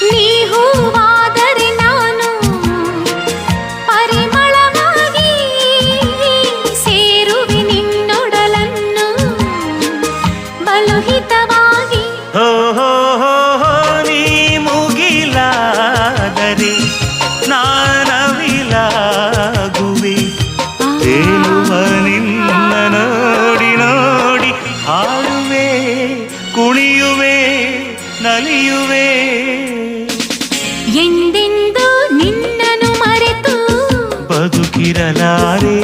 ನೀ ಹೂವಾದರೆ ನಾನು ಪರಿಮಳವಾಗಿ ಸೇರುವೆ ನಿನ್ನೊಡಲನ್ನು ಬಲುಹಿತವಾಗಿ. ಹೋ ಹೋ ಹೋ ಹೋ ನೀ ಮುಗಿಲಾದರೆ ನಾನವಿಲಾಗುವೆ. ತೇಲುವ ನಿನ್ನ ನೋಡಿ ನೋಡಿ ಹಾಡುವೆ, ಕುಣಿಯುವೆ, ನಲಿಯುವೆ. ಎಂದೆಂದು ನಿನ್ನನ್ನು ಮರೆತು ಬದುಕಿರಲಾರೆ.